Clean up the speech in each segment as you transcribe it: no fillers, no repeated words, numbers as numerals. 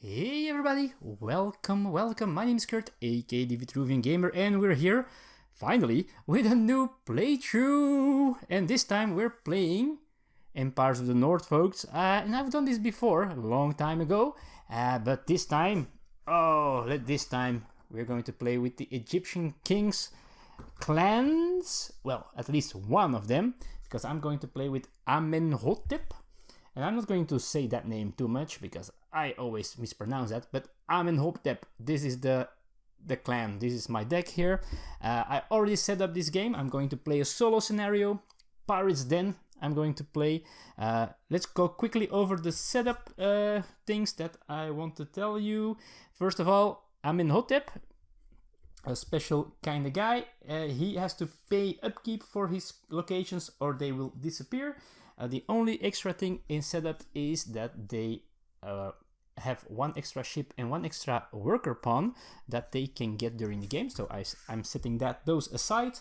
Hey everybody, welcome. My name is Kurt, aka the Vitruvian Gamer, and we're here, finally, with a new playthrough! And this time we're playing Empires of the North, folks. And I've done this before, a long time ago, but this time, we're going to play with the Egyptian kings' clans, well, at least one of them, because I'm going to play with Amenhotep. And I'm not going to say that name too much because I always mispronounce that, but Amenhotep, this is the clan, this is my deck here. I already set up this game. I'm going to play a solo scenario, Pirates Den I'm going to play. Let's go quickly over the setup things that I want to tell you. First of all, Amenhotep, a special kind of guy. He has to pay upkeep for his locations or they will disappear. The only extra thing in setup is that they have one extra ship and one extra worker pawn that they can get during the game. So I'm setting those aside.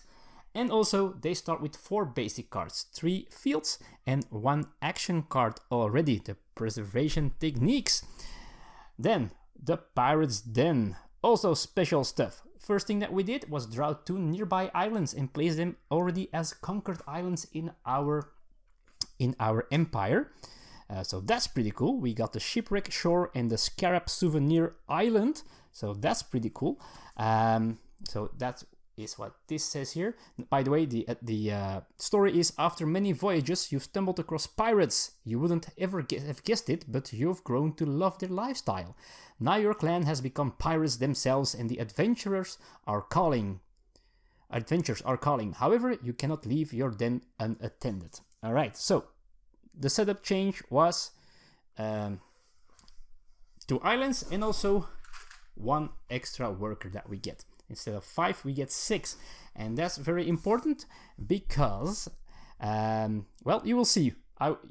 And also they start with 4 basic cards, 3 fields and 1 action card already, the preservation techniques. Then the Pirates Den, also special stuff. First thing that we did was draw 2 nearby islands and place them already as conquered islands in our empire. So that's pretty cool. We got the Shipwreck Shore and the Scarab Souvenir Island. So that's pretty cool. So that is what this says here. By the way, the story is: after many voyages, you've stumbled across pirates. You wouldn't ever have guessed it, but you've grown to love their lifestyle. Now your clan has become pirates themselves and the adventurers are calling. However, you cannot leave your den unattended. All right, so the setup change was 2 islands and also 1 extra worker that we get. Instead of 5, we get 6, and that's very important because, well, you will see.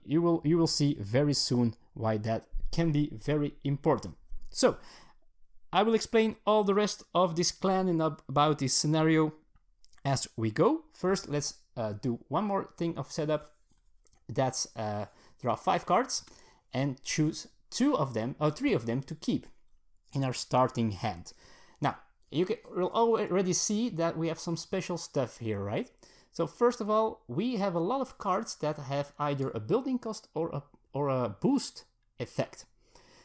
You will see very soon why that can be very important. So I will explain all the rest of this clan and about this scenario as we go. First, let's do one more thing of setup. That's draw 5 cards and choose 3 of them to keep in our starting hand. Now you'll already see that we have some special stuff here, right? So first of all, we have a lot of cards that have either a building cost or a boost effect.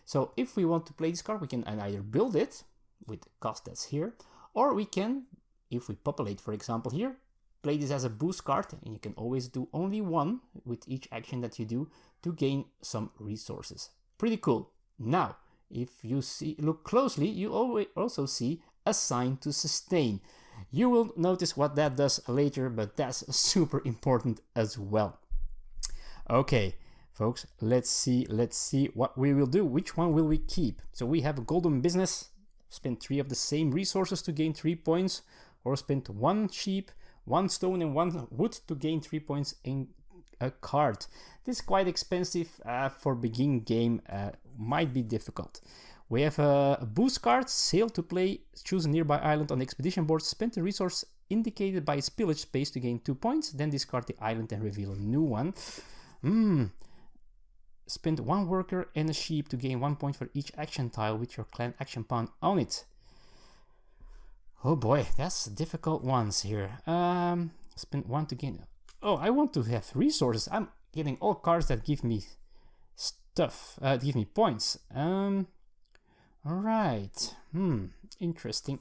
So if we want to play this card, we can either build it with the cost that's here, or we can, if we populate, for example, here, play this as a boost card, and you can always do only 1 with each action that you do to gain some resources. Pretty cool. Now, if you look closely, you also see assign to sustain. You will notice what that does later, but that's super important as well. Okay, folks, let's see what we will do. Which one will we keep? So we have a golden business. Spend 3 of the same resources to gain 3 points, or spend 1 sheep, 1 stone and 1 wood to gain 3 points in a card. This is quite expensive for beginning game, might be difficult. We have a boost card, sail to play, choose a nearby island on the expedition board, spend the resource indicated by its pillage space to gain 2 points, then discard the island and reveal a new one. Spend 1 worker and a sheep to gain 1 point for each action tile with your clan action pawn on it. Oh boy, that's difficult ones here. Spend 1 to gain. Oh, I want to have resources. I'm getting all cards that give me stuff, give me points. All right. Interesting.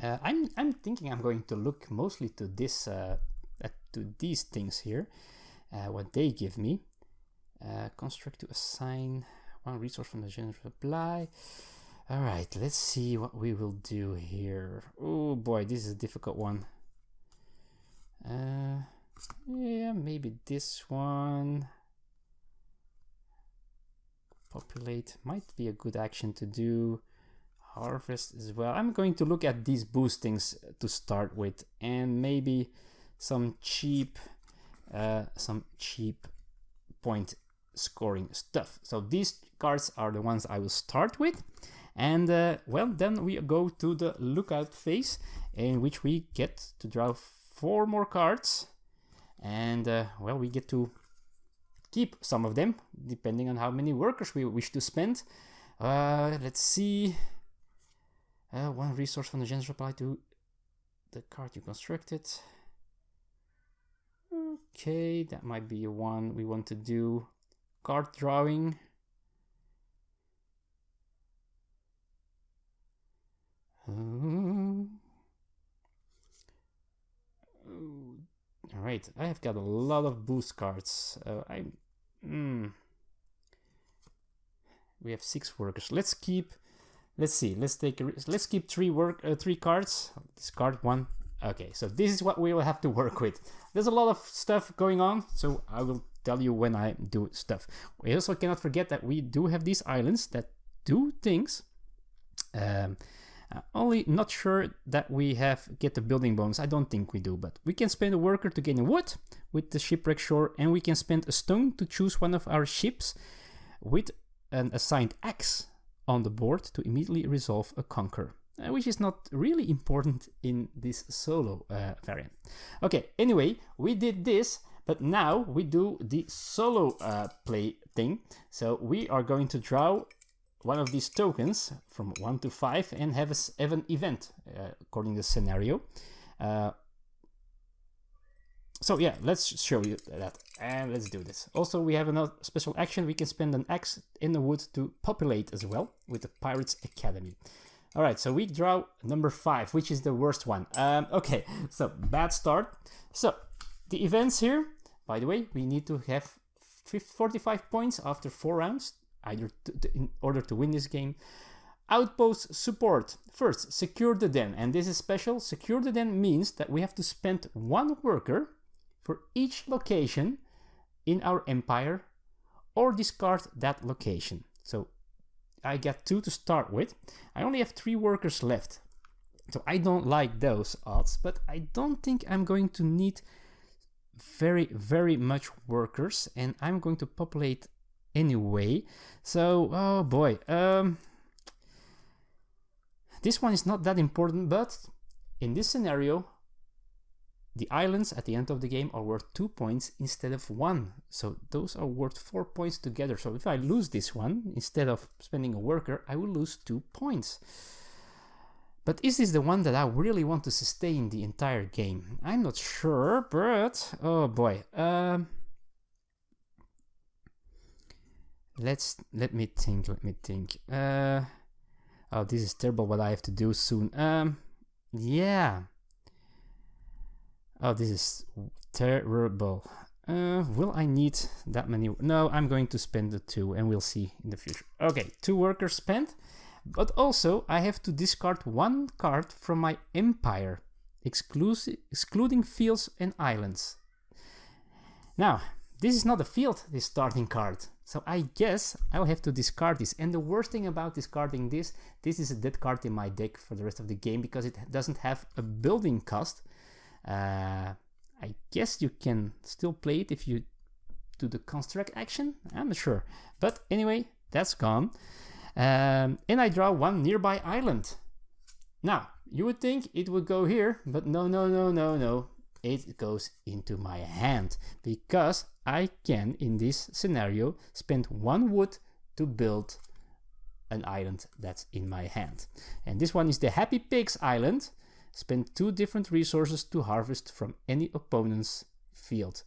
I'm thinking I'm going to look mostly to this, to these things here, what they give me. Construct to assign 1 resource from the general supply. All right, let's see what we will do here. Oh boy, this is a difficult one. Yeah, maybe this one. Populate might be a good action to do. Harvest as well. I'm going to look at these boostings to start with, and maybe some cheap point scoring stuff. So these cards are the ones I will start with. And well, then we go to the lookout phase, in which we get to draw 4 more cards, and well, we get to keep some of them, depending on how many workers we wish to spend. Let's see. One resource from the general supply to the card you constructed. Okay, that might be one we want to do. Card drawing. Alright, I have got a lot of boost cards. We have 6 workers. Let's keep 3 cards. Discard 1. Okay, so this is what we will have to work with. There's a lot of stuff going on, so I will tell you when I do stuff. We also cannot forget that we do have these islands that do things. Only not sure that we get the building bonus. I don't think we do, but we can spend a worker to gain a wood with the shipwreck shore, and we can spend a stone to choose one of our ships with an assigned axe on the board to immediately resolve a conquer, which is not really important in this solo variant. Okay, anyway, we did this, but now we do the solo play thing. So we are going to draw one of these tokens from 1 to 5 and have an event according to the scenario. So yeah, let's show you that, and let's do this. Also, we have another special action. We can spend an axe in the wood to populate as well with the Pirates Academy. All right, so we draw number 5, which is the worst one. Okay, so bad start. So the events here, by the way, we need to have 45 points after 4 rounds, in order to win this game. Outpost support. First, secure the den, and this is special. Secure the den means that we have to spend 1 worker for each location in our empire, or discard that location. So I got 2 to start with. I only have 3 workers left, so I don't like those odds, but I don't think I'm going to need very much workers, and I'm going to populate anyway. So, oh boy, this one is not that important, but in this scenario, the islands at the end of the game are worth 2 points instead of 1. So those are worth 4 points together. So if I lose this one, instead of spending a worker, I will lose 2 points. But is this the one that I really want to sustain the entire game? I'm not sure, but oh boy. Let me think. Oh, this is terrible what I have to do soon. Yeah. Oh, this is terrible. Will I need that many? No, I'm going to spend the 2 and we'll see in the future. Okay, 2 workers spent. But also, I have to discard 1 card from my empire, excluding fields and islands. Now, this is not a field, this starting card. So I guess I'll have to discard this. And the worst thing about discarding this is a dead card in my deck for the rest of the game, because it doesn't have a building cost. I guess you can still play it if you do the construct action. I'm not sure. But anyway, that's gone. And I draw 1 nearby island. Now, you would think it would go here, but no. It goes into my hand, because I can, in this scenario, spend 1 wood to build an island that's in my hand. And this one is the Happy Pigs Island. Spend 2 different resources to harvest from any opponent's field,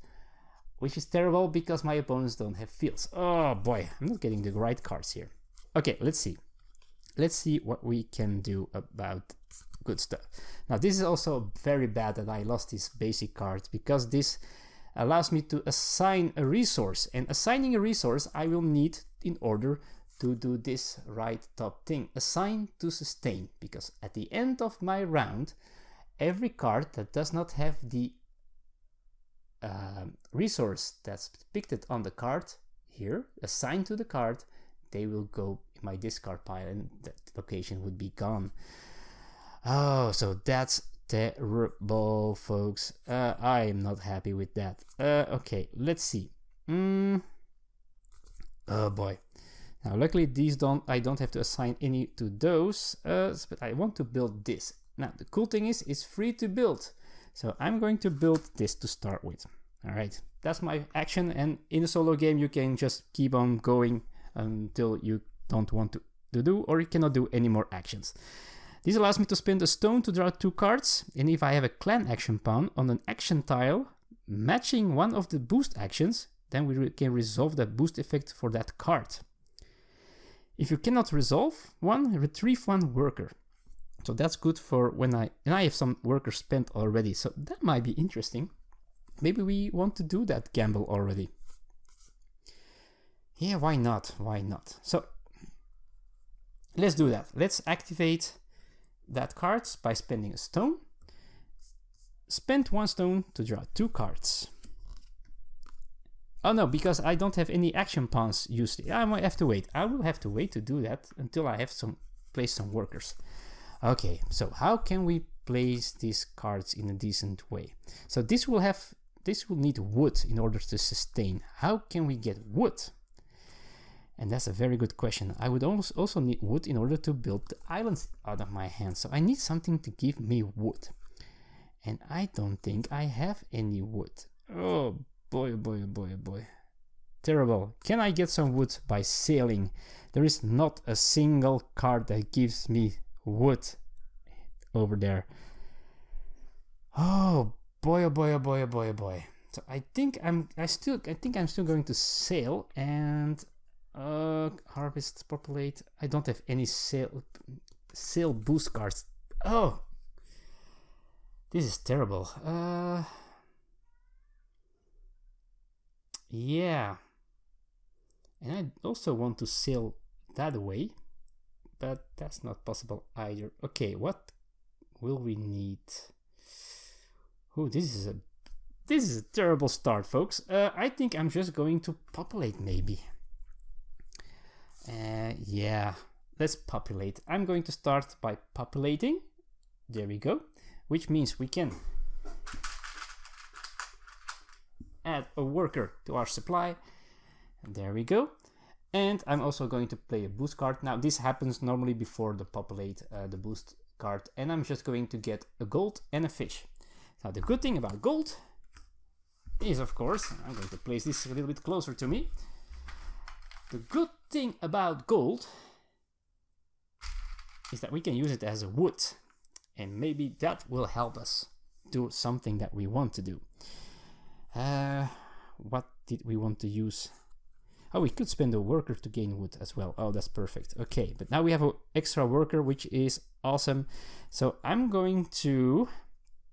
which is terrible because my opponents don't have fields. Oh boy, I'm not getting the right cards here. Okay, let's see. Let's see what we can do about good stuff. Now, this is also very bad that I lost these basic cards, because this allows me to assign a resource. And assigning a resource I will need in order to do this right top thing. Assign to sustain. Because at the end of my round, every card that does not have the resource that's depicted on the card here, assigned to the card, they will go in my discard pile and that location would be gone. Oh, so that's terrible, folks. I am not happy with that. Okay, let's see. Oh boy. Now, luckily I don't have to assign any to those, but I want to build this. Now, the cool thing is, it's free to build. So I'm going to build this to start with. All right, that's my action, and in a solo game you can just keep on going until you don't want to do, or you cannot do any more actions. This allows me to spend a stone to draw 2 cards, and if I have a clan action pawn on an action tile matching one of the boost actions, then we can resolve that boost effect for that card. If you cannot resolve one, retrieve 1 worker. So that's good for when I have some workers spent already, so that might be interesting. Maybe we want to do that gamble already. Yeah, why not? Why not? So let's do that. Let's activate that card by spending a stone. Spend 1 stone to draw 2 cards. Oh no, because I don't have any action pawns used. I might have to wait. I will have to wait to do that until I have place some workers. Okay, so how can we place these cards in a decent way? So this will need wood in order to sustain. How can we get wood? And that's a very good question. I would also need wood in order to build the islands out of my hands. So I need something to give me wood. And I don't think I have any wood. Oh boy, boy, boy, boy. Terrible. Can I get some wood by sailing? There is not a single card that gives me wood over there. Oh boy, oh boy, oh boy, oh boy, oh boy. So I think I'm still going to sail and harvest, populate. I don't have any sail boost cards. Oh, this is terrible. Yeah, and I also want to sail that way, but that's not possible either. Okay, what will we need? Oh, this is a terrible start, folks. I think I'm just going to populate, maybe. Yeah, let's populate. I'm going to start by populating. There we go. Which means we can add a worker to our supply. There we go. And I'm also going to play a boost card. Now this happens normally before the populate, the boost card. And I'm just going to get a gold and a fish. Now the good thing about gold is, of course, I'm going to place this a little bit closer to me. The good thing about gold is that we can use it as a wood, and maybe that will help us do something that we want to do. What did we want to use? Oh, we could spend a worker to gain wood as well. Oh, that's perfect. Okay, but now we have an extra worker, which is awesome. So I'm going to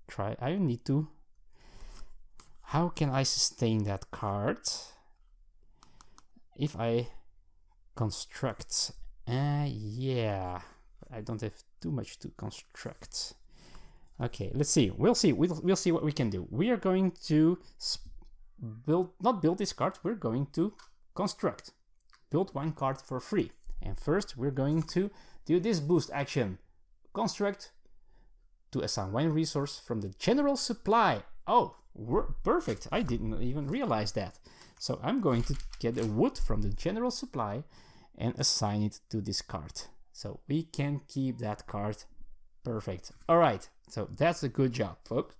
try. I need to. How can I sustain that card? If I construct, yeah, I don't have too much to construct. Okay, let's see. We'll see what we can do. We are going to not build this card. We're going to construct. Build 1 card for free. And first, we're going to do this boost action. Construct to assign 1 resource from the general supply. Oh, perfect. I didn't even realize that. So I'm going to get a wood from the general supply and assign it to this card. So we can keep that card. Perfect. All right. So that's a good job, folks.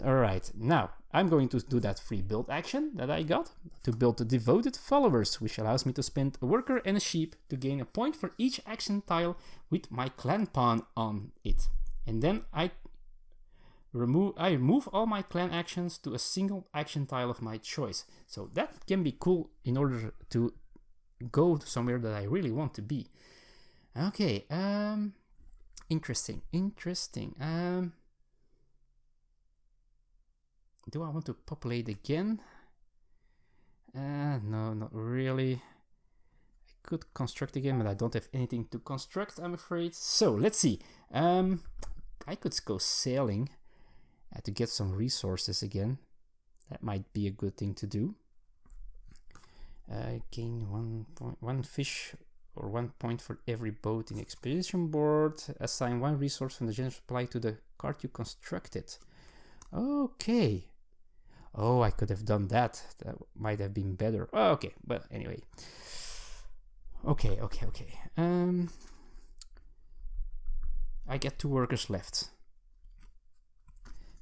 All right. Now I'm going to do that free build action that I got to build the devoted followers, which allows me to spend a worker and a sheep to gain a point for each action tile with my clan pawn on it. And then I remove all my clan actions to a single action tile of my choice. So that can be cool in order to go somewhere that I really want to be. Okay, interesting. Do I want to populate again? No, not really. I could construct again, but I don't have anything to construct, I'm afraid. So let's see. I could go sailing. To get some resources again. That might be a good thing to do. Gain 1 fish or 1 point for every boat in the expedition board. Assign 1 resource from the general supply to the card you constructed. Okay. Oh, I could have done that. That might have been better. Oh, okay, but anyway. Okay. I get 2 workers left.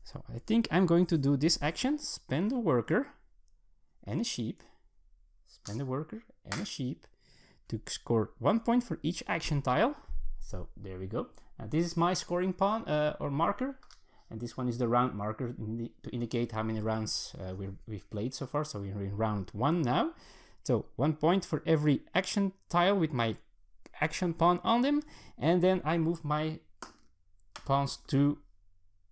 So I think I'm going to do this action, spend a worker and a sheep, spend a worker and a sheep to score 1 point for each action tile. So there we go. Now this is my scoring pawn or marker, and this one is the round marker to indicate how many rounds we've played so far. So we're in round 1 now. So 1 point for every action tile with my action pawn on them, and then I move my pawns to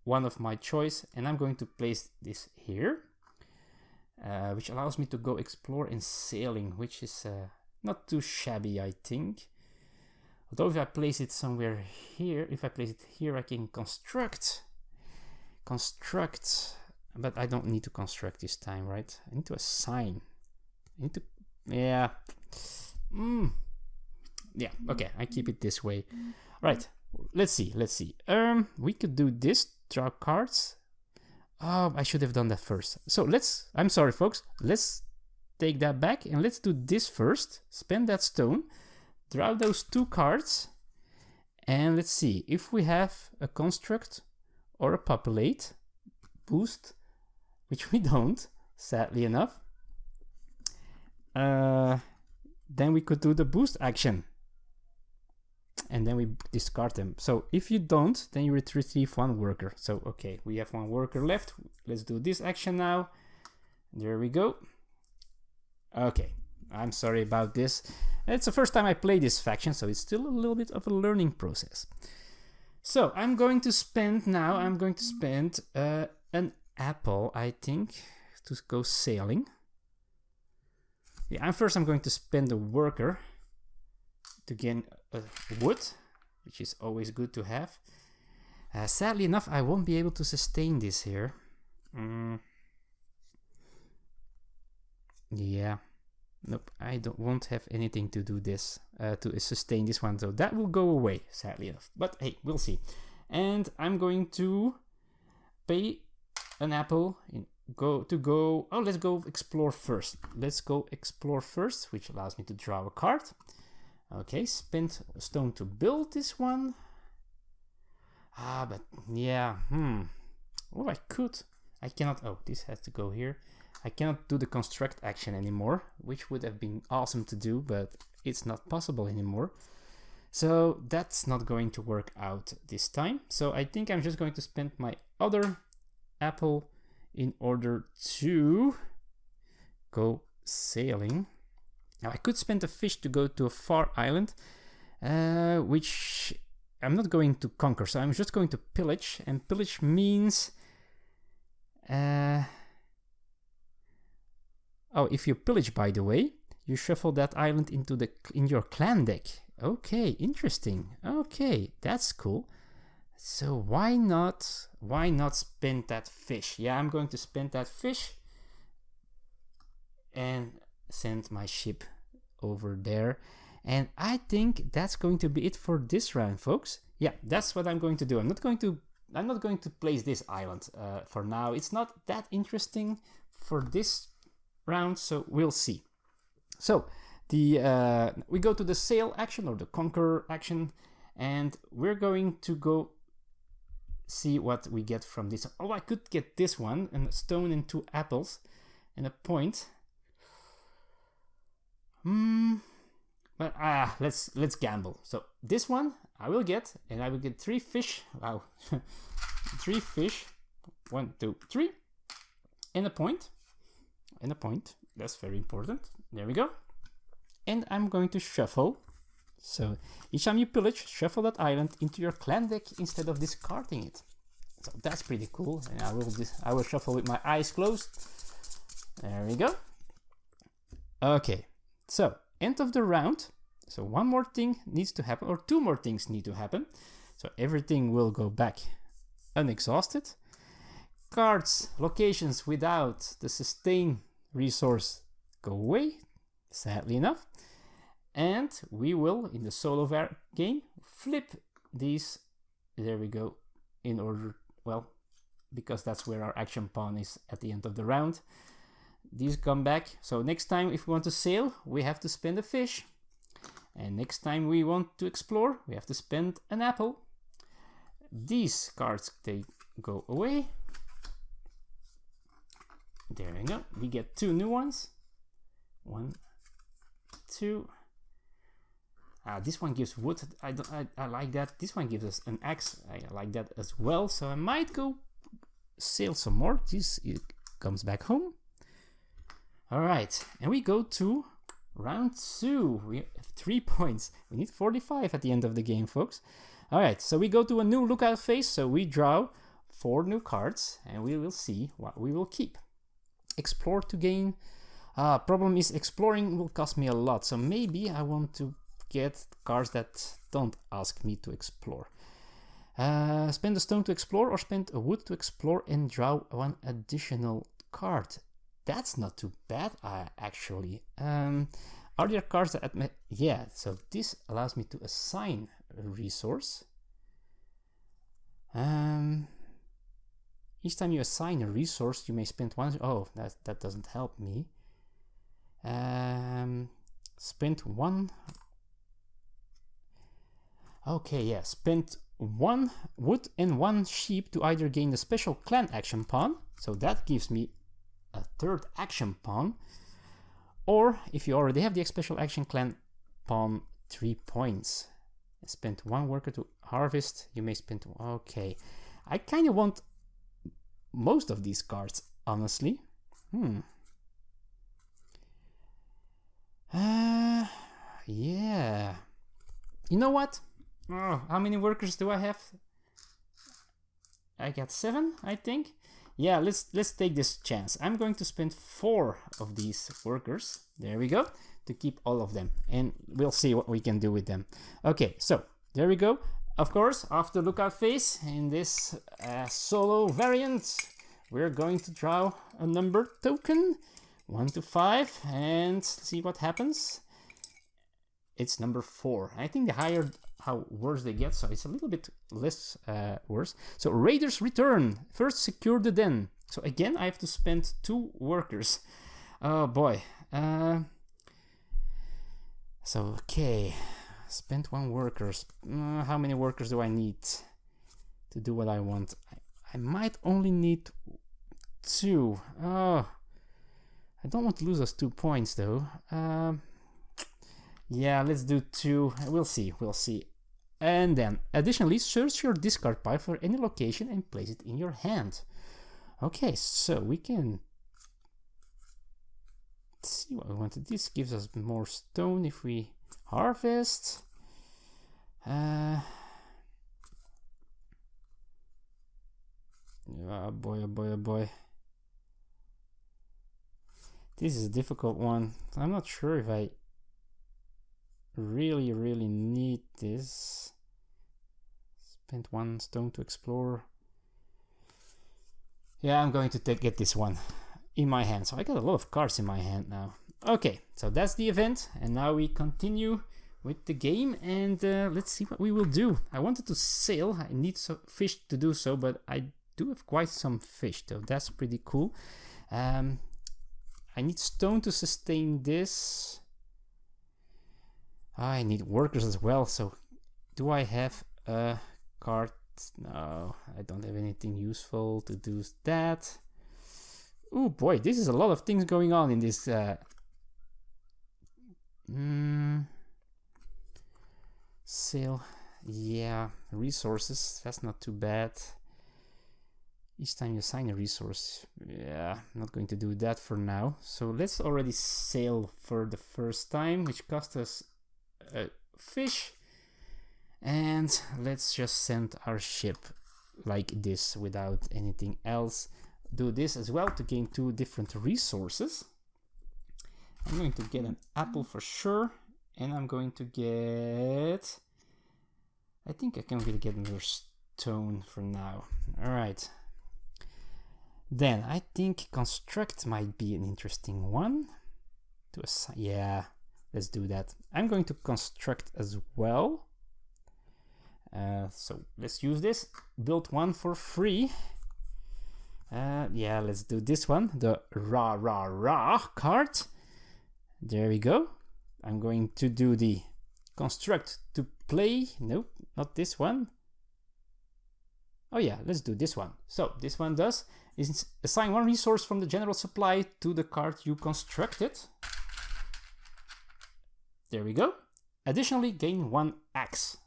one of my choice, and I'm going to place this here, which allows me to go explore and sailing, which is not too shabby, I think. Although if I place it somewhere here, if I place it here, I can construct, but I don't need to construct this time, right? I need to assign. I need to, yeah. Yeah, okay, I keep it this way. Right, let's see. We could do this, draw cards. Oh, I should have done that first. So I'm sorry folks, let's take that back and let's do this first. Spend that stone, draw those 2 cards, and let's see if we have a construct or a populate boost, which we don't, sadly enough. Then we could do the boost action, and then we discard them. So if you don't, then you retrieve 1 worker. So okay, we have 1 worker left. Let's do this action now. There we go. Okay, I'm sorry about this. It's the first time I play this faction, so it's still a little bit of a learning process. So I'm going to spend now, an apple, I think, to go sailing. Yeah, I'm going to spend a worker to gain wood, which is always good to have. Sadly enough, I won't be able to sustain this here. Yeah, nope, I won't have anything to do this, to sustain this one, so that will go away, sadly enough. But hey, we'll see. And I'm going to pay an apple let's go explore first. Let's go explore first, which allows me to draw a card. Okay, spend a stone to build this one. But yeah, Oh, I cannot, oh, this has to go here. I cannot do the construct action anymore, which would have been awesome to do, but it's not possible anymore. So that's not going to work out this time. So I think I'm just going to spend my other apple in order to go sailing. Now I could spend a fish to go to a far island, which I'm not going to conquer, so I'm just going to pillage, and pillage means oh, if you pillage, by the way, you shuffle that island in your clan deck. Okay, interesting. Okay, that's cool. So why not spend that fish? Yeah, I'm going to spend that fish and send my ship over there. And I think that's going to be it for this round, folks. Yeah, that's what I'm going to do. I'm not going to place this island for now. It's not that interesting for this round, so we'll see. So we go to the sail action or the conquer action, and we're going to go see what we get from this. Oh, I could get this one, and a stone and 2 apples and a point. But let's gamble. So this one I will get, and I will get 3 fish. Wow, 3 fish. 1, 2, 3, and a point. And a point. That's very important. There we go. And I'm going to shuffle. So each time you pillage, shuffle that island into your clan deck instead of discarding it. So that's pretty cool. And I will shuffle with my eyes closed. There we go. Okay. So end of the round. So 1 more thing needs to happen, or 2 more things need to happen. So everything will go back unexhausted. Cards, locations without the sustain resource go away, sadly enough. And we will, in the solo game, flip these, there we go, in order, well, because that's where our action pawn is at the end of the round. These come back. So next time, if we want to sail, we have to spend a fish. And next time we want to explore, we have to spend an apple. These cards, they go away. There we go. We get 2 new ones. 1, 2. This one gives wood. I like that. This one gives us an axe. I like that as well. So I might go sail some more. This comes back home. All right, and we go to round 2. We have 3 points. We need 45 at the end of the game, folks. All right, so we go to a new lookout phase. So we draw 4 new cards, and we will see what we will keep. Explore to gain. Problem is exploring will cost me a lot. So maybe I want to get cards that don't ask me to explore. Spend a stone to explore or spend a wood to explore and draw 1 additional card. That's not too bad, actually. Are there cards that... Yeah, so this allows me to assign a resource. Each time you assign a resource, you may spend 1... Oh, that doesn't help me. Spend 1... Okay, yeah, spend 1 wood and 1 sheep to either gain the special clan action pawn, so that gives me a 3rd action pawn, or if you already have the special action clan pawn, 3 points. Spend 1 worker to harvest, you may spend... Okay, I kind of want most of these cards, honestly. Yeah. You know what? Oh, how many workers do I have? I got 7, I think. Yeah, let's take this chance. I'm going to spend 4 of these workers. There we go. To keep all of them, and we'll see what we can do with them. Okay, so there we go. Of course, after lookout phase in this solo variant, we're going to draw a number token, 1 to 5, and see what happens. It's number 4. I think the higher, how worse they get, so it's a little bit less worse. So Raiders return. First secure the den. So again, I have to spend 2 workers. Oh boy. So okay, spend 1 workers. How many workers do I need to do what I want? I might only need 2. Oh, I don't want to lose those 2 points though. Yeah, let's do 2. We'll see. And then, additionally, search your discard pile for any location and place it in your hand. Okay, so we can see what we want. This gives us more stone if we harvest. Oh boy, oh boy, oh boy. This is a difficult one. I'm not sure if I really need this. Spend 1 stone to explore. Yeah, I'm going to get this one in my hand. So I got a lot of cards in my hand now. Okay, so that's the event, and now we continue with the game, and let's see what we will do. I wanted to sail. I need some fish to do so, but I do have quite some fish, though. That's pretty cool. I need stone to sustain this. I need workers as well, so do I have a card? No, I don't have anything useful to do that. Oh boy, this is a lot of things going on in this. Sale, yeah, resources, that's not too bad. Each time you assign a resource, yeah, I'm not going to do that for now. So let's already sail for the first time, which cost us a fish, and let's just send our ship like this without anything else. Do this as well to gain 2 different resources. I'm going to get an apple for sure, and I'm going to get, I think I can really get another stone for now. All right, then I think construct might be an interesting one to assign. Yeah, let's do that. I'm going to construct as well. So let's use this. Build 1 for free. Yeah, let's do this one. The rah card. There we go. I'm going to do the construct to play. Nope, not this one. Oh yeah, let's do this one. So this one does is assign 1 resource from the general supply to the card you constructed. There we go. Additionally, gain 1 axe.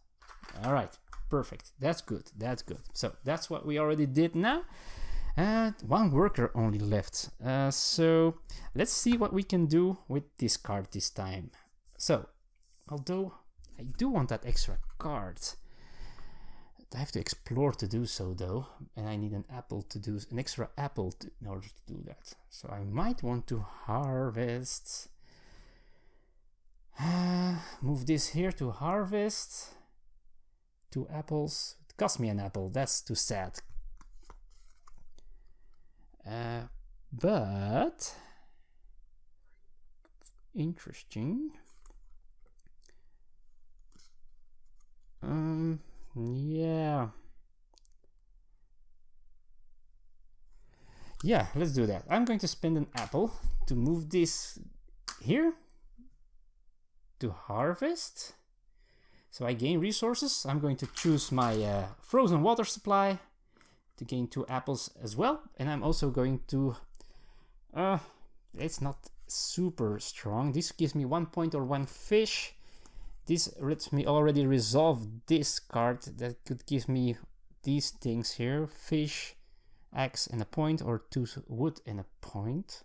All right, perfect. That's good. That's good. So that's what we already did now. And 1 worker only left. So let's see what we can do with this card this time. So, although I do want that extra card, I have to explore to do so though, and I need an apple to do an extra apple in order to do that. So I might want to harvest. Move this here to harvest. 2 apples. It cost me an apple. That's too sad. But interesting. Yeah, let's do that. I'm going to spend an apple to move this here to harvest. So I gain resources. I'm going to choose my frozen water supply to gain 2 apples as well. And I'm also going to, it's not super strong. This gives me 1 point or 1 fish. This lets me already resolve this card that could give me these things here. Fish, axe and a point, or 2 wood and a point.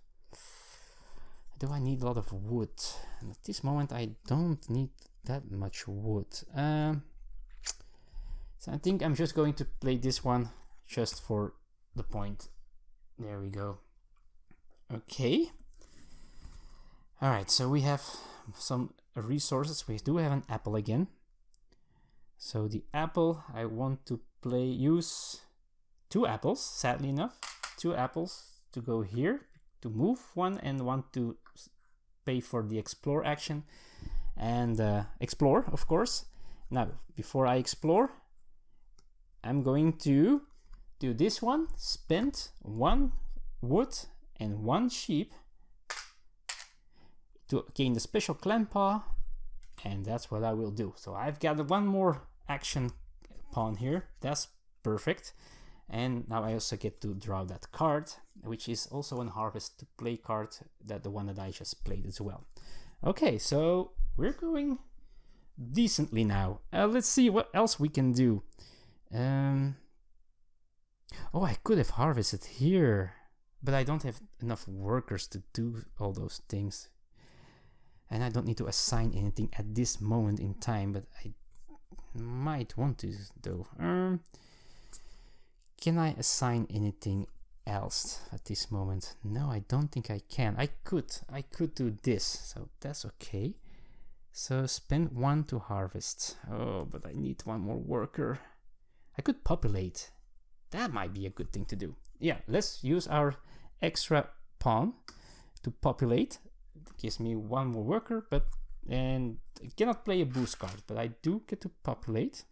Do I need a lot of wood? And at this moment I don't need that much wood. So I think I'm just going to play this one just for the point. There we go. Okay. Alright, so we have some resources. We do have an apple again. So the apple, I want to use 2 apples, sadly enough. 2 apples to go here, to move 1, and 1 to pay for the explore action. And explore, of course. Now, before I explore, I'm going to do this one. Spend 1 wood and 1 sheep to gain the special clan paw, and that's what I will do. So I've got 1 more action pawn here. That's perfect. And now I also get to draw that card, which is also an harvest to play card, that the one that I just played as well. Okay, so we're going decently now. Let's see what else we can do. Oh, I could have harvested here, but I don't have enough workers to do all those things. And I don't need to assign anything at this moment in time, but I might want to though. Can I assign anything else at this moment? No, I don't think I can. I could do this, so that's okay. So spend 1 to harvest. Oh, but I need 1 more worker. I could populate. That might be a good thing to do. Yeah, let's use our extra pawn to populate. It gives me 1 more worker, and I cannot play a boost card, but I do get to populate.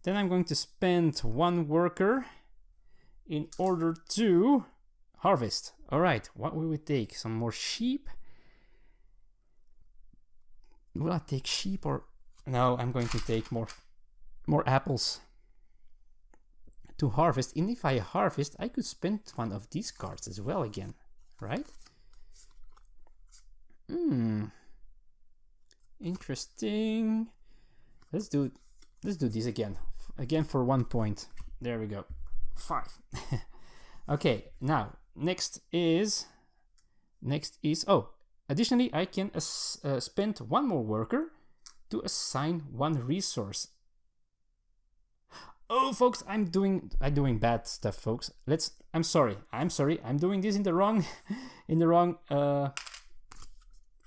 Then I'm going to spend 1 worker in order to harvest. All right, what will we take? Some more sheep? Will I take sheep or no? I'm going to take more apples to harvest. And if I harvest, I could spend 1 of these cards as well again, right? Interesting. Let's do this again for 1 point. There we go. 5. Okay, now next is oh, additionally I can spend 1 more worker to assign 1 resource. Oh folks, I'm doing bad stuff, folks. I'm sorry I'm doing this in the wrong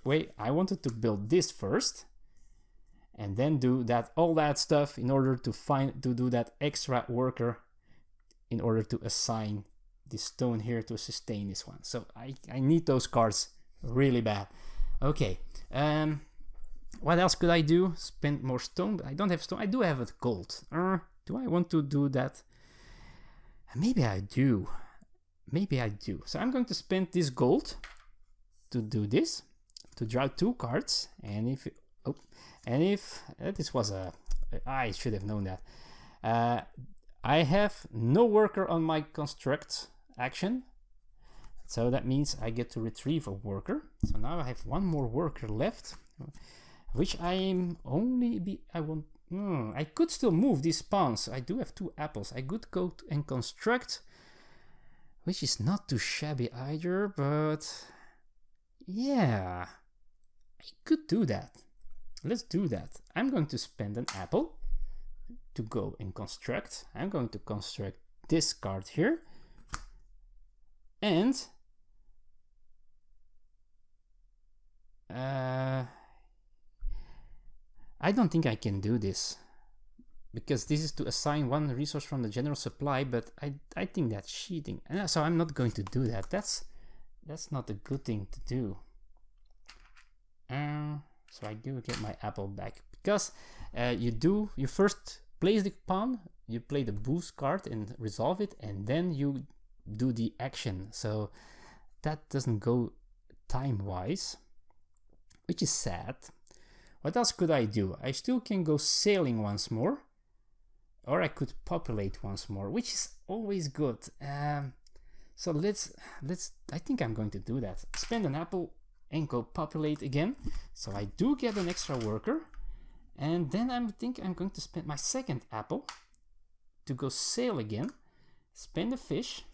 way. I wanted to build this first and then do all that stuff in order to do that extra worker in order to assign this stone here to sustain this one. So I need those cards really bad. Okay, what else could I do? Spend more stone, but I don't have stone. I do have gold. Do I want to do that? Maybe I do. So I'm going to spend this gold to do this, to draw 2 cards. And if this was I should have known that. I have no worker on my construct action. So that means I get to retrieve a worker. So now I have one more worker left, which I could still move these pawns. I do have 2 apples. I could go and construct, which is not too shabby either, but yeah, I could do that. Let's do that. I'm going to spend an apple to go and construct. I'm going to construct this card here. And I don't think I can do this, because this is to assign 1 resource from the general supply, but I think that's cheating. So I'm not going to do that. That's not a good thing to do. So I do get my apple back, because you first place the pawn, you play the boost card and resolve it, and then you do the action. So that doesn't go time-wise, which is sad. What else could I do? I still can go sailing once more, or I could populate once more, which is always good. So let's. I think I'm going to do that. Spend an apple and go populate again. So I do get an extra worker, and then I think I'm going to spend my second apple to go sail again. Spend a fish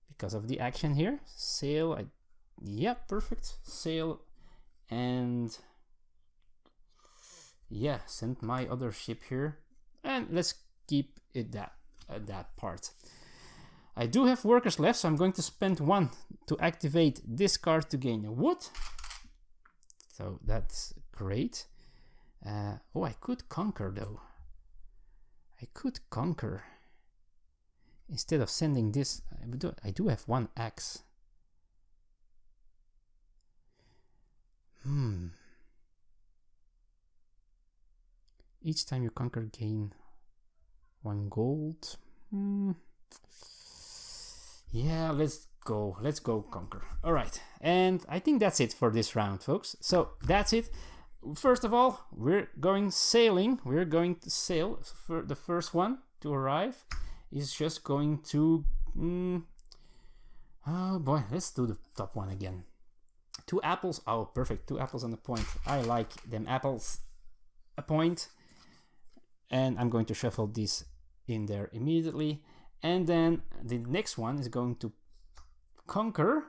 because of the action here. Sail. Yeah, perfect. Sail, and yeah, send my other ship here, and let's keep it that part. I do have workers left, so I'm going to spend 1 to activate this card to gain a wood. So that's great. Oh, I could conquer though. I could conquer instead of sending this. I do have 1 axe. Each time you conquer, gain 1 gold. Yeah, let's go conquer. All right, and I think that's it for this round, folks. So that's it. First of all, we're going sailing. We're going to sail. For the first one to arrive is just going to oh boy, let's do the top one again. 2 apples. Oh, perfect. 2 apples on the point. I like them apples. A point. And I'm going to shuffle this in there immediately. And then the next one is going to conquer.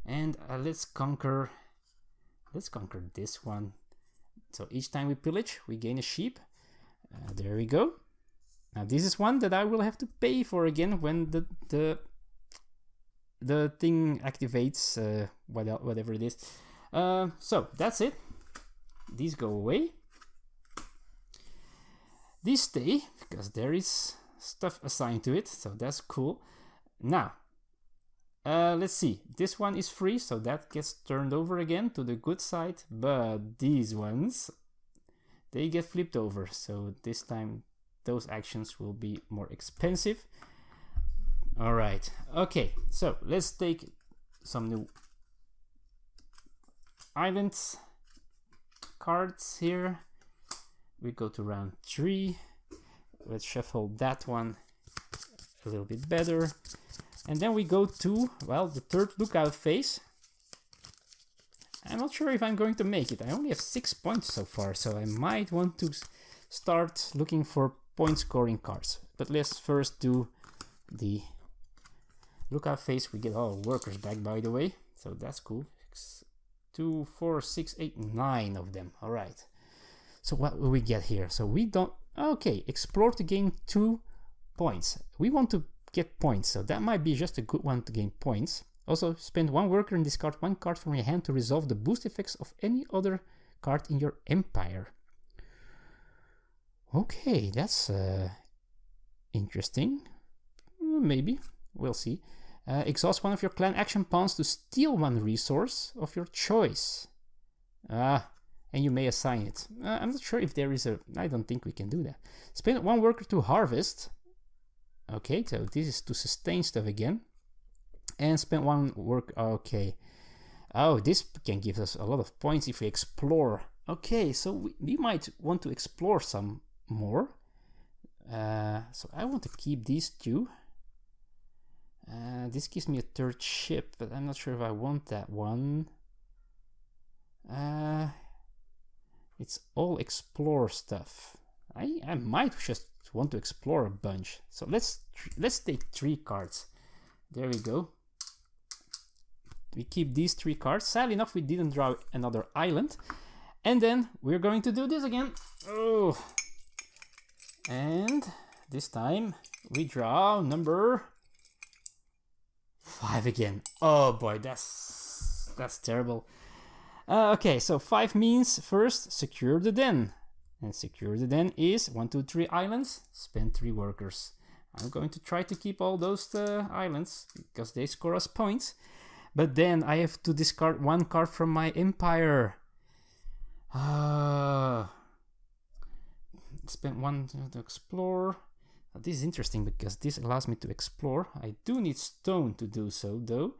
And let's conquer this one. So each time we pillage, we gain a sheep. There we go. Now this is one that I will have to pay for again when the thing activates, whatever it is. So that's it. These go away. These stay because there is stuff assigned to it, so that's cool. Now, let's see. This one is free, so that gets turned over again to the good side. But these ones, they get flipped over. So this time, those actions will be more expensive. All right. Okay. So let's take some new islands cards here. We go to round 3. Let's shuffle that one a little bit better. And then we go to, well, the 3rd lookout phase. I'm not sure if I'm going to make it. I only have 6 points so far, so I might want to start looking for point scoring cards. But let's first do the lookout phase. We get all workers back, by the way, so that's cool. 2, 4, 6, 8, 9 of them. All right. So what will we get here? So we don't... Okay, explore to gain 2 points. We want to get points, so that might be just a good one to gain points. Also, spend 1 worker and discard 1 card from your hand to resolve the boost effects of any other card in your empire. Okay, that's interesting. Maybe. We'll see. Exhaust 1 of your clan action pawns to steal 1 resource of your choice. And you may assign it. I'm not sure if there is a... I don't think we can do that. Spend 1 worker to harvest. Okay, so this is to sustain stuff again. And spend 1 work... Okay. Oh, this can give us a lot of points if we explore. Okay, so we might want to explore some more. So I want to keep these two. This gives me a third ship, but I'm not sure if I want that one. It's all explore stuff. I might just want to explore a bunch. So let's take 3 cards. There we go. We keep these 3 cards. Sadly enough, we didn't draw another island. And then we're going to do this again. Oh. And this time we draw number 5 again. Oh boy, that's terrible. Okay, so 5 means first secure the den. And secure the den is 1, 2, 3 islands, spend 3 workers. I'm going to try to keep all those islands because they score us points. But then I have to discard 1 card from my empire. Spend 1 to explore. Now, this is interesting because this allows me to explore. I do need stone to do so though.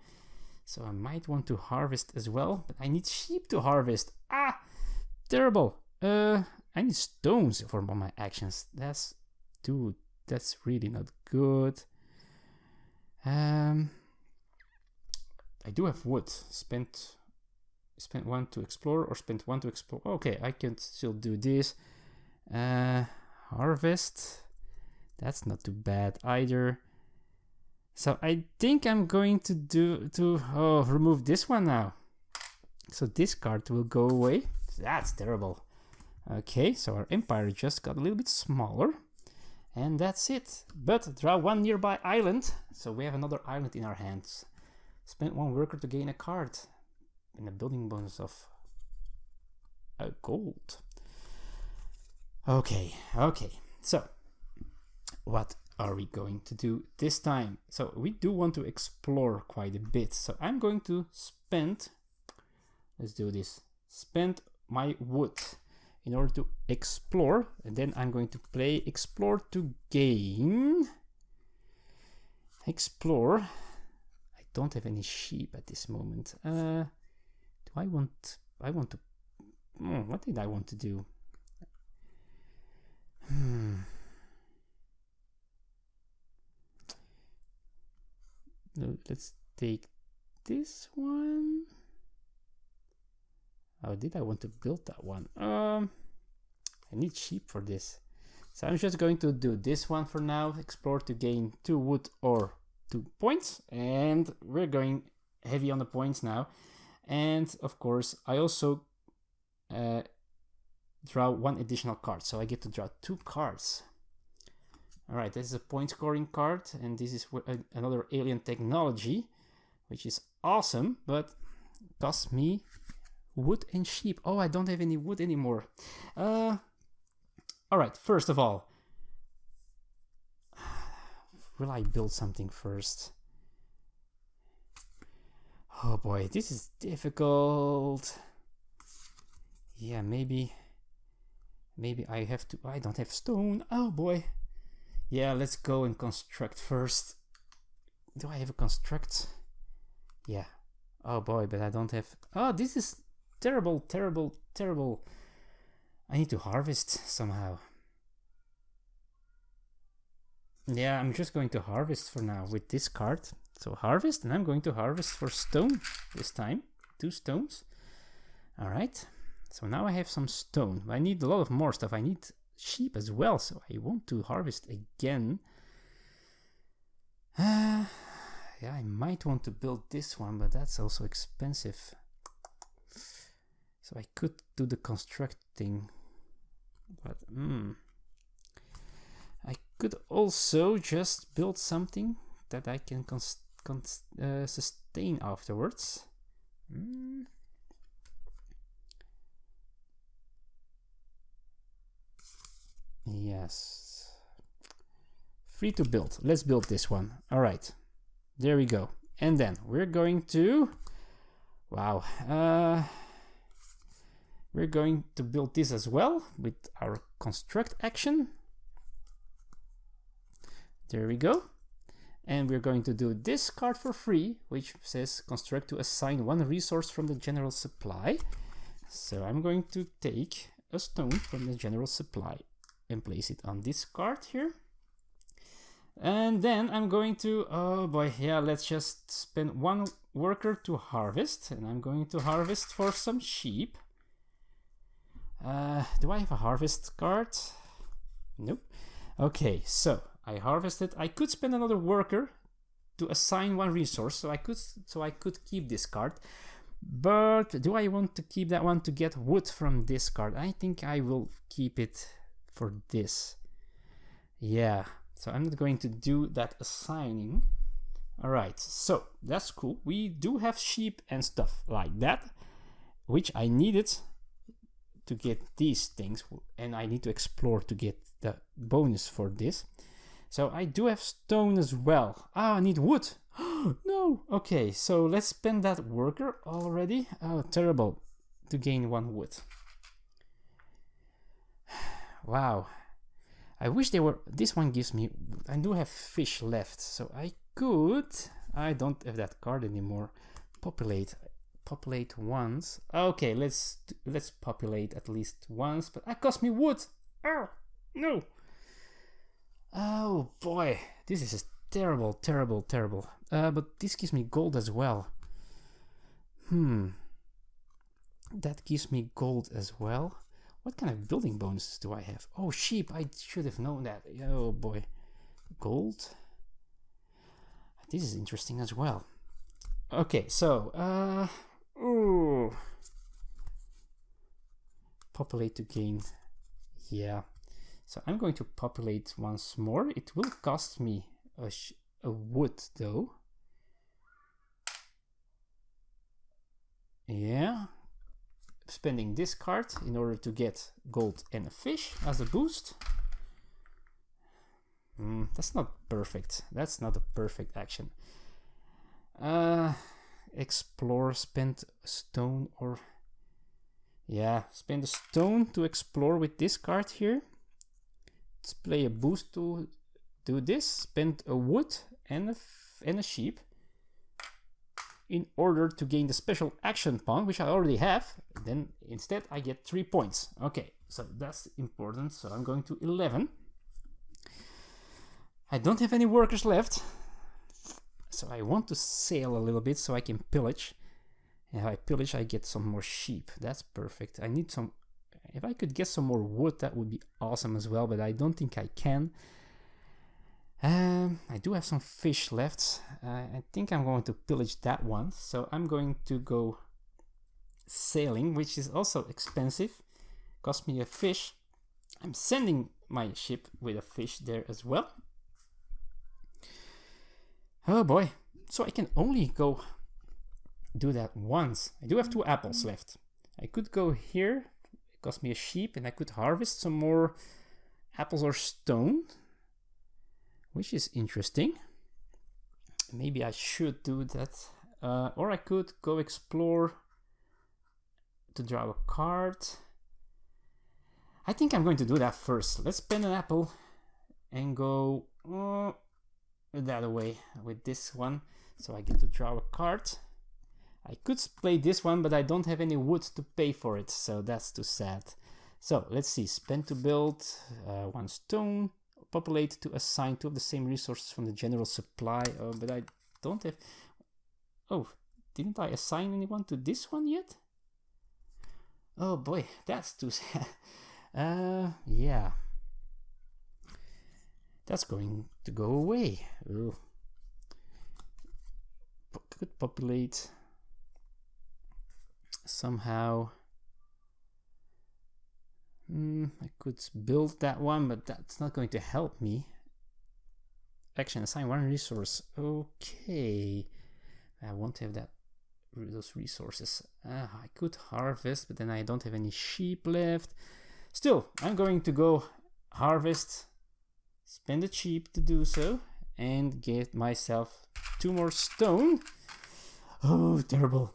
So I might want to harvest as well, but I need sheep to harvest. Ah, terrible. I need stones for my actions. Dude, that's really not good. I do have wood. Spent 1 to explore or spent 1 to explore. Okay, I can still do this. Harvest. That's not too bad either. So I think I'm going to remove this one now. So this card will go away. That's terrible. Okay, so our empire just got a little bit smaller. And that's it. But draw 1 nearby island. So we have another island in our hands. Spend 1 worker to gain a card. And a building bonus of gold. Okay. So, what are we going to do this time? So we do want to explore quite a bit. So I'm going to spend, let's do this, spend my wood in order to explore, and then I'm going to play explore to gain. Explore. I don't have any sheep at this moment. I want to, what did I want to do? No, let's take this one. Oh, did I want to build that one? I need sheep for this. So I'm just going to do this one for now. Explore to gain 2 wood or 2 points. And we're going heavy on the points now. And of course, I also draw 1 additional card. So I get to draw 2 cards. Alright, this is a point scoring card. And this is another alien technology, which is awesome, but costs me wood and sheep. Oh, I don't have any wood anymore. Alright, first of all, will I build something first? Oh boy, this is difficult. Yeah, maybe I have to. I don't have stone. Oh boy. Yeah, let's go and construct first. Do I have a construct? Yeah. Oh boy, but I don't have. Oh, this is terrible. I need to harvest somehow. Yeah, I'm just going to harvest for now with this card. So harvest, and I'm going to harvest for stone this time. 2 stones. Alright. So now I have some stone. I need a lot of more stuff. I need sheep as well, so I want to harvest again. Yeah, I might want to build this one, but that's also expensive. So I could do the constructing, but I could also just build something that I can sustain afterwards. Yes. Free to build. Let's build this one. All right. There we go. And then we're going to... Wow. We're going to build this as well with our construct action. There we go. And we're going to do this card for free, which says construct to assign 1 resource from the general supply. So I'm going to take a stone from the general supply. and place it on this card here. And then I'm going to, oh boy, yeah, let's just spend one worker to harvest, and I'm going to harvest for some sheep. Do I have a harvest card? Nope. Okay, so I harvested. I could spend another worker to assign one resource, so I could keep this card. But do I want to keep that one to get wood from this card? I think I will keep it for this. Yeah, so I'm not going to do that assigning. All right, so that's cool. We do have sheep and stuff like that, which I needed to get these things, and I need to explore to get the bonus for this. So I do have stone as well. Ah, I need wood. No. Okay, so let's spend that worker already. Oh, terrible. To gain one wood. Wow. I wish they were... This one gives me... I do have fish left, so I could... I don't have that card anymore. Populate once. Okay, let's populate at least once, but that cost me wood. Oh, no. Oh boy, this is terrible, terrible, terrible. But this gives me gold as well. That gives me gold as well. What kind of building bonuses do I have? Oh, sheep, I should have known that. Oh boy. Gold. This is interesting as well. Okay, so, populate to gain. Yeah. So I'm going to populate once more. It will cost me a wood though. Yeah. Spending this card in order to get gold and a fish as a boost. That's not perfect. That's not a perfect action. Explore, spend stone or... Yeah, spend a stone to explore with this card here. Let's play a boost to do this. Spend a wood and a sheep in order to gain the special action pawn, which I already have. Then instead I get 3 points. Okay, so that's important. So I'm going to 11. I don't have any workers left. So I want to sail a little bit so I can pillage. And if I pillage, I get some more sheep. That's perfect. I need some... If I could get some more wood, that would be awesome as well, but I don't think I can. I do have some fish left. I think I'm going to pillage that one. So I'm going to go sailing, which is also expensive. Cost me a fish. I'm sending my ship with a fish there as well. Oh boy. So I can only go do that once. I do have 2 apples left. I could go here. It cost me a sheep, and I could harvest some more apples or stone, which is interesting. Maybe I should do that. Or I could go explore to draw a card. I think I'm going to do that first. Let's spend an apple and go that way with this one. So I get to draw a card. I could play this one, but I don't have any wood to pay for it, so that's too sad. So let's see, spend to build 1 stone, populate to assign 2 of the same resources from the general supply. Oh, but I don't have... Oh, didn't I assign anyone to this one yet? Oh boy, that's too sad. Yeah. That's going to go away. Ooh. Could populate somehow. I could build that one, but that's not going to help me. Action, assign 1 resource. Okay. I won't have those resources. I could harvest, but then I don't have any sheep left. Still, I'm going to go harvest, spend a sheep to do so, and get myself 2 more stone. Oh, terrible.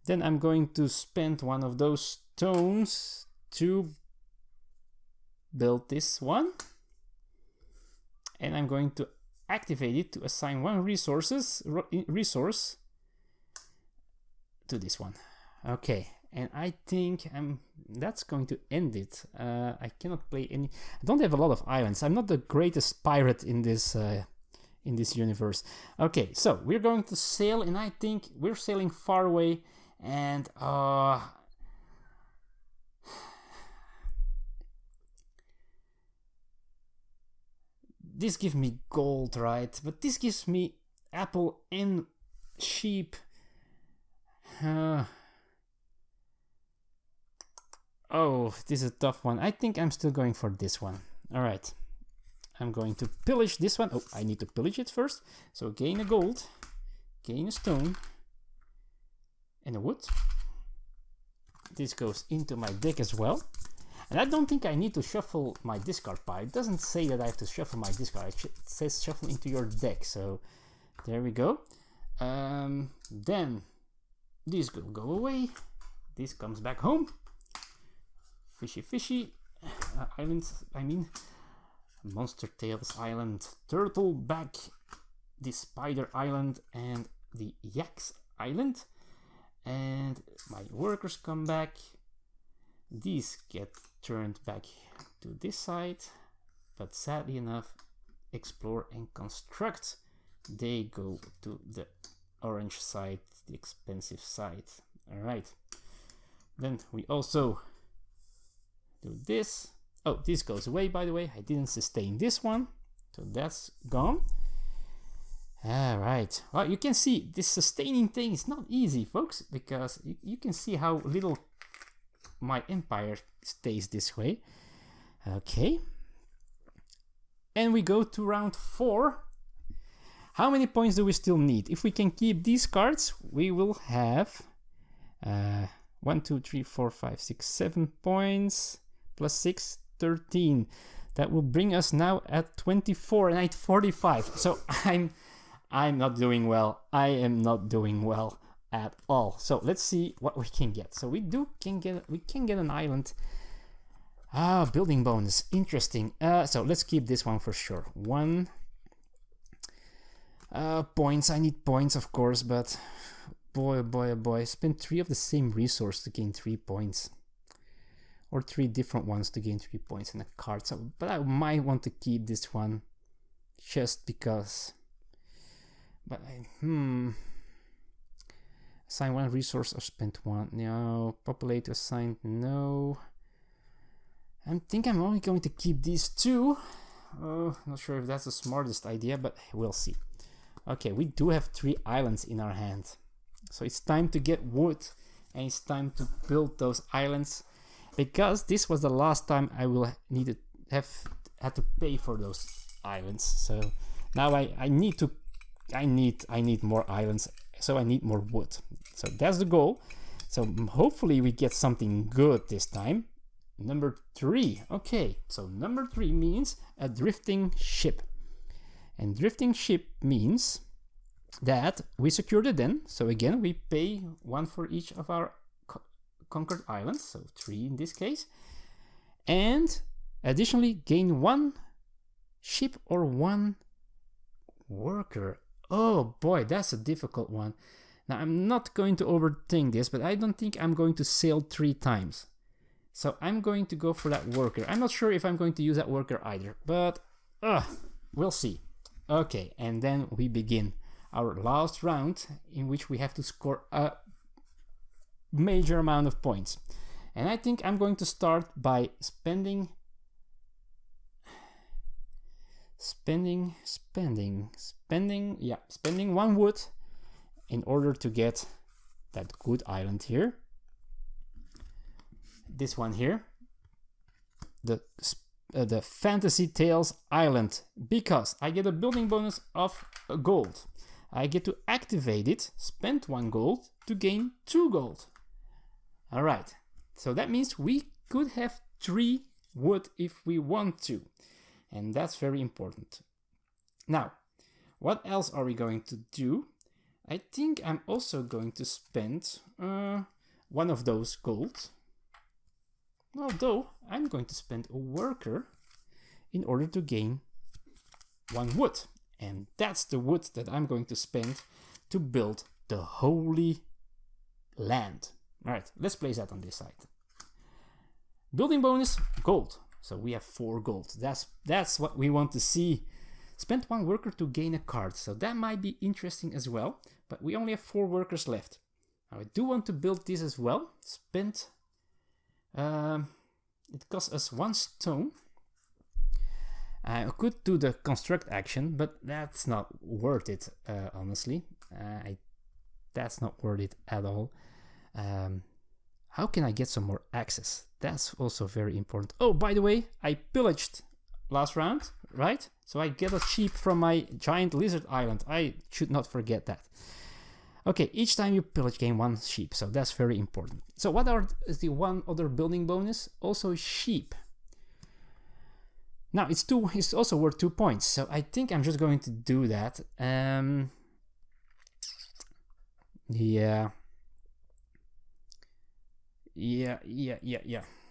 Then I'm going to spend 1 of those stones to build this one. And I'm going to activate it to assign 1 resource to this one. Okay, and I think that's going to end it. I cannot play any. I don't have a lot of islands. I'm not the greatest pirate in this universe. Okay, so we're going to sail, and I think we're sailing far away, and this gives me gold, right? But this gives me apple and sheep. Oh, this is a tough one. I think I'm still going for this one. All right. I'm going to pillage this one. Oh, I need to pillage it first. So gain a gold, gain a stone, and a wood. This goes into my deck as well. And I don't think I need to shuffle my discard pile. It doesn't say that I have to shuffle my discard. It says shuffle into your deck. So there we go. Then this will go away. This comes back home. Fishy, fishy. Island, I mean. Monster Tails Island, Turtleback, the Spider Island, and the Yaks Island. And my workers come back. These get turned back to this side, but sadly enough, explore and construct, they go to the orange side, the expensive side. All right. Then we also do this. Oh, this goes away, by the way. I didn't sustain this one, so that's gone. All right. Well, you can see this sustaining thing is not easy, folks, because you can see how little my empire stays this way. Okay. And we go to round 4. How many points do we still need? If we can keep these cards, we will have 1, 2, 3, 4, 5, 6, 7 points plus 6. 13. That will bring us now at 24 and at 45. So I'm not doing well. I am not doing well at all. So let's see what we can get. So we can get an island. Building bonus. Interesting. So let's keep this one for sure. 1 points. I need points, of course, but boy, oh boy, oh boy. Spend 3 of the same resource to gain 3 points. Or 3 different ones to gain 3 points in a card. So, but I might want to keep this one just because. But assign 1 resource or spend 1. No. Populate assigned. No. I think I'm only going to keep these 2. Not sure if that's the smartest idea, but we'll see. Okay, we do have 3 islands in our hand. So it's time to get wood, and it's time to build those islands. Because this was the last time I will had to pay for those islands. So now I need more islands. So I need more wood. So that's the goal. So hopefully we get something good this time. Number 3. Okay, so number 3 means a drifting ship. And drifting ship means that we secure the den. So again, we pay 1 for each of our conquered islands, so 3 in this case, and additionally gain 1 ship or 1 worker. Oh boy, that's a difficult one. Now I'm not going to overthink this, but I don't think I'm going to sail 3 times. So I'm going to go for that worker. I'm not sure if I'm going to use that worker either, but we'll see. Okay, and then we begin our last round, in which we have to score a major amount of points. And I think I'm going to start by spending 1 wood in order to get that good island here. This one here, the Fantasy Tales Island, because I get a building bonus of gold. I get to activate it, spend 1 gold to gain 2 gold. All right, so that means we could have 3 wood if we want to, and that's very important. Now, what else are we going to do? I think I'm also going to spend 1 of those gold, although I'm going to spend a worker in order to gain 1 wood, and that's the wood that I'm going to spend to build the Holy Land. All right, let's place that on this side. Building bonus, gold. So we have 4 gold. That's what we want to see. Spend 1 worker to gain a card. So that might be interesting as well. But we only have 4 workers left. Now I do want to build this as well. Spend... it costs us 1 stone. I could do the construct action, but that's not worth it, honestly. That's not worth it at all. How can I get some more access? That's also very important. Oh, by the way, I pillaged last round, right? So I get a sheep from my giant lizard island. I should not forget that. Okay, each time you pillage, gain 1 sheep. So that's very important. So what is the one other building bonus? Also sheep. Now it's also worth 2 points. So I think I'm just going to do that. Yeah.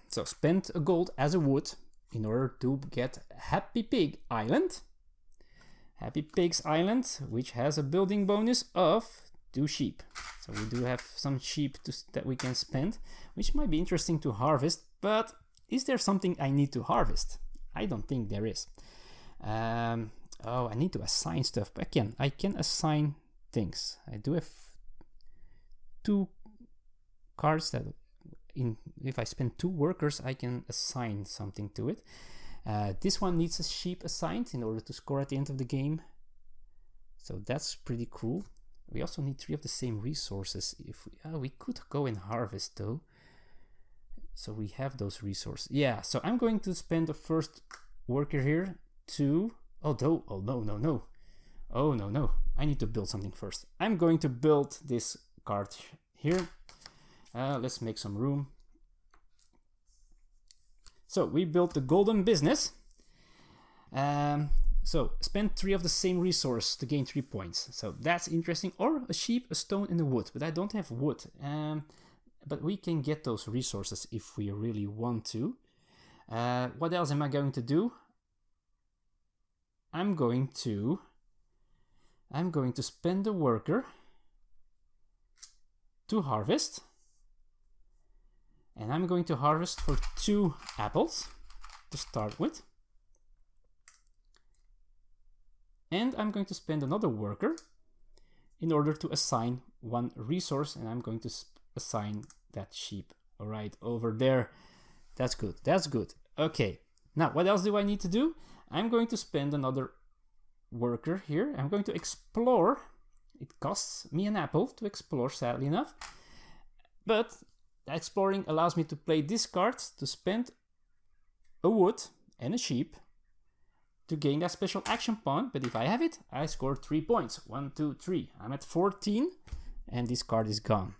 So spend a gold as a wood in order to get Happy Pig Island. Happy Pig's Island, which has a building bonus of 2 sheep. So we do have some sheep that we can spend, which might be interesting to harvest. But is there something I need to harvest? I don't think there is. Oh, I need to assign stuff. But I can assign things. I do have 2 cards that if I spend 2 workers, I can assign something to it. This one needs a sheep assigned in order to score at the end of the game. So that's pretty cool. We also need 3 of the same resources. If we could go and harvest though. So we have those resources. Yeah, so I'm going to spend the first worker here to... Oh no. I need to build something first. I'm going to build this card here. Let's make some room. So we built the golden business. So spend 3 of the same resource to gain 3 points. So that's interesting. Or a sheep, a stone, and a wood. But I don't have wood. But we can get those resources if we really want to. What else am I going to do? I'm going to spend a worker to harvest. And I'm going to harvest for 2 apples to start with. And I'm going to spend another worker in order to assign 1 resource. And I'm going to assign that sheep right over there. That's good. That's good. Okay. Now, what else do I need to do? I'm going to spend another worker here. I'm going to explore. It costs me an apple to explore, sadly enough. But exploring allows me to play this card to spend a wood and a sheep to gain that special action pawn. But if I have it, I score 3 points. 1, 2, 3. I'm at 14 and this card is gone.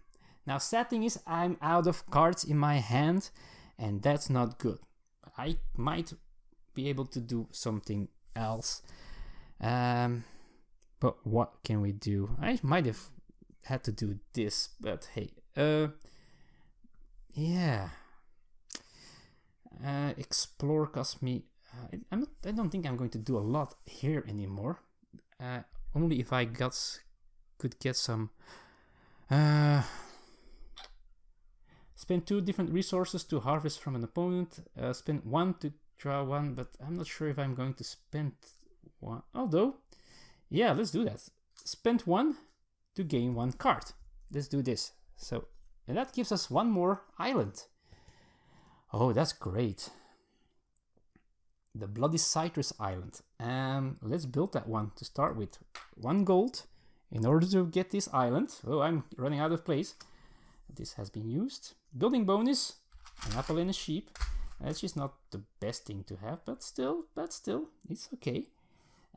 Now, sad thing is I'm out of cards in my hand and that's not good. I might be able to do something else. But what can we do? I might have had to do this, but hey, yeah. Explore cost me. I don't think I'm going to do a lot here anymore. Only if I could get some. Spend 2 different resources to harvest from an opponent. Spend 1 to draw 1, but I'm not sure if I'm going to spend 1. Although, yeah, let's do that. Spend 1 to gain 1 card. Let's do this. So, and that gives us 1 more island. Oh, that's great. The Bloody Citrus Island. Let's build that one to start with. 1 gold in order to get this island. Oh, I'm running out of place. This has been used. Building bonus, an apple and a sheep. That's just not the best thing to have, but still, it's okay.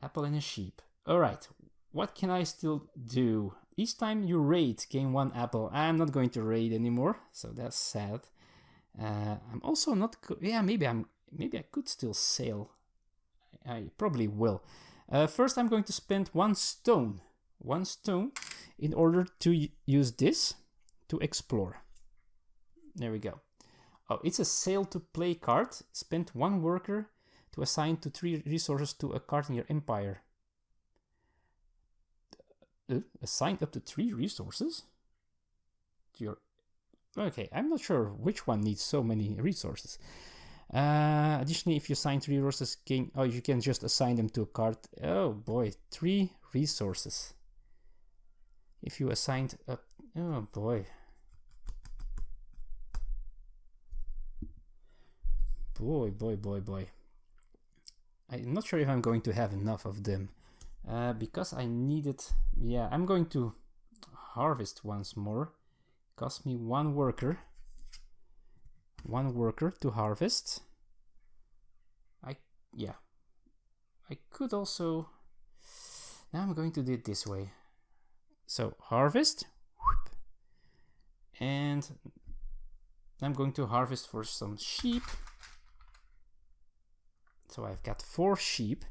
Apple and a sheep. All right, what can I still do? Each time you raid, gain 1 apple. I'm not going to raid anymore, so that's sad. I'm also not. Yeah, maybe I could still sail. I probably will. First, I'm going to spend 1 stone. 1 stone in order to use this to explore. There we go. Oh, it's a sail to play card. Spend 1 worker to assign to 3 resources to a card in your empire. Assign up to 3 resources to your Okay, I'm not sure which one needs so many resources. Additionally, if you assign 3 resources, you can just assign them to a card. Oh boy, 3 resources. If you assigned a... Oh boy. Boy. I'm not sure if I'm going to have enough of them. Because I needed... Yeah, I'm going to harvest once more. Cost me 1 worker. 1 worker to harvest. I could also... Now I'm going to do it this way. So harvest. And I'm going to harvest for some sheep. So I've got 4 sheep.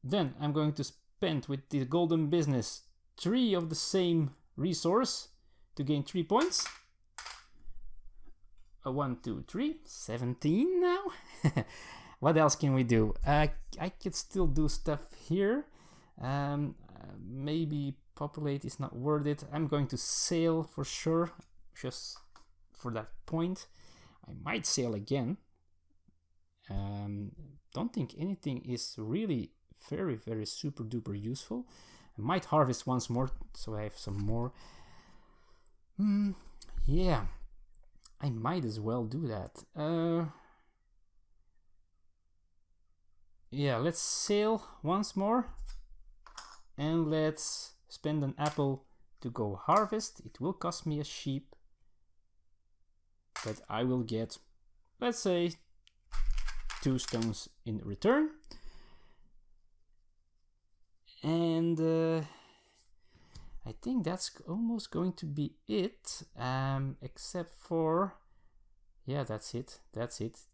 Then I'm going to spend with the golden business 3 of the same resource to gain 3 points. 1, 2, 3, 17 now. What else can we do? I could still do stuff here. Maybe populate is not worth it. I'm going to sail for sure, just for that point. I might sail again. Don't think anything is really very super duper useful. I might harvest once more so I have some more. Yeah, I might as well do that. Yeah, let's sail once more and let's spend an apple to go harvest. It will cost me a sheep, but I will get, let's say, 2 stones in return. And I think that's almost going to be it, except for, yeah, that's it.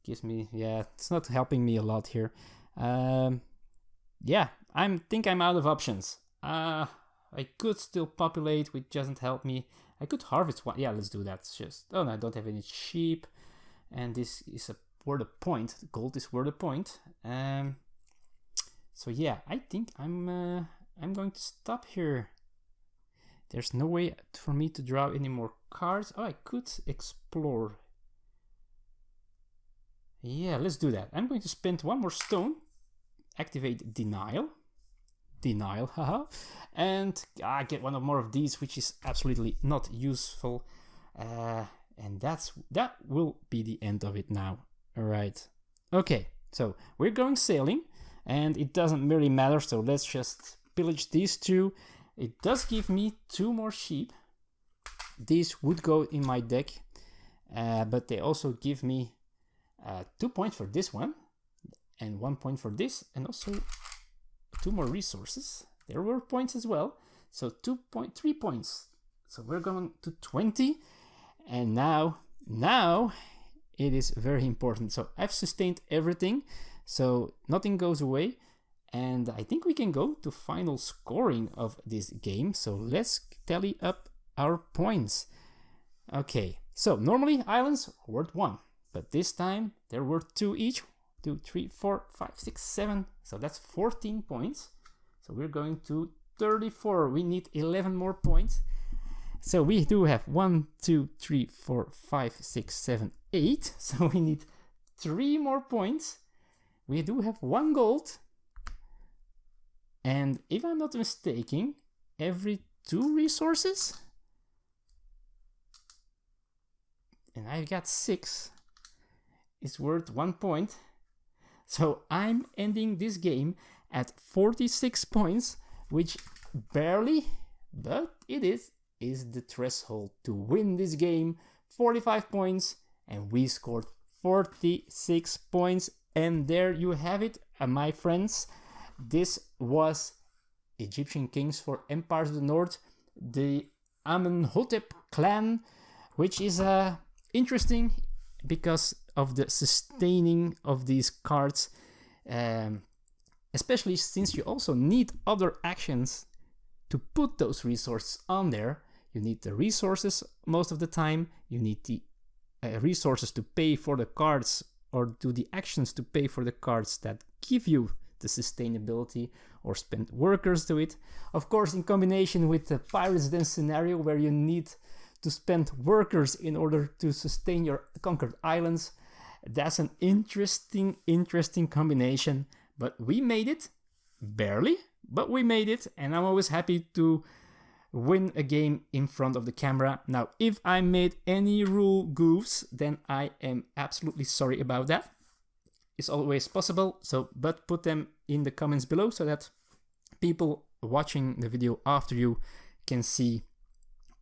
Gives me, yeah, it's not helping me a lot here. Yeah, think I'm out of options. I could still populate, which doesn't help me. I could harvest 1. Yeah, let's do that. It's just, oh no, I don't have any sheep, and this is worth a point. Gold is worth a point. So yeah, I think I'm going to stop here. There's no way for me to draw any more cards. Oh, I could explore. Yeah, let's do that. I'm going to spend 1 more stone. Activate denial, haha, and get 1 or more of these, which is absolutely not useful. And that will be the end of it now. All right. Okay, so we're going sailing, and it doesn't really matter. So let's just pillage these 2. It does give me 2 more sheep. These would go in my deck, but they also give me 2 points for this one, and 1 point for this, and also 2 more resources. There were points as well, so 3 points. So we're going to 20, and now it is very important. So I've sustained everything, so nothing goes away, and I think we can go to final scoring of this game. So let's tally up our points. Okay, so normally islands were worth 1, but this time there were 2 each. 2, 3, 4, 5, 6, 7. So that's 14 points. So we're going to 34. We need 11 more points. So we do have 1, 2, 3, 4, 5, 6, 7, 8. So we need 3 more points. We do have 1 gold. And if I'm not mistaken, every 2 resources, and I've got 6, is worth 1 point. So I'm ending this game at 46 points, which barely, but it is the threshold to win this game. 45 points, and we scored 46 points. And there you have it, my friends. This was Egyptian Kings for Empires of the North, the Amenhotep clan, which is interesting because of the sustaining of these cards, especially since you also need other actions to put those resources on there. You need the resources most of the time, you need the resources to pay for the cards, or do the actions to pay for the cards that give you the sustainability, or spend workers to it. Of course, in combination with the Pirates Den scenario, where you need to spend workers in order to sustain your conquered islands. That's an interesting combination, but we made it. Barely, but we made it, and I'm always happy to win a game in front of the camera. Now, if I made any rule goofs, then I am absolutely sorry about that. It's always possible, but put them in the comments below so that people watching the video after you can see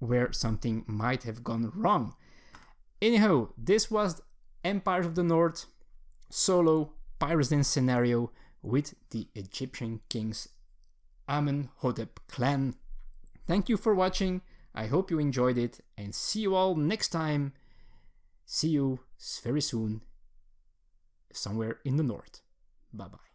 where something might have gone wrong. Anyhow, this was Empires of the North solo Pirates Den scenario with the Egyptian king's Amenhotep clan. Thank you for watching. I hope you enjoyed it, and see you all next time. See you very soon somewhere in the north. Bye bye.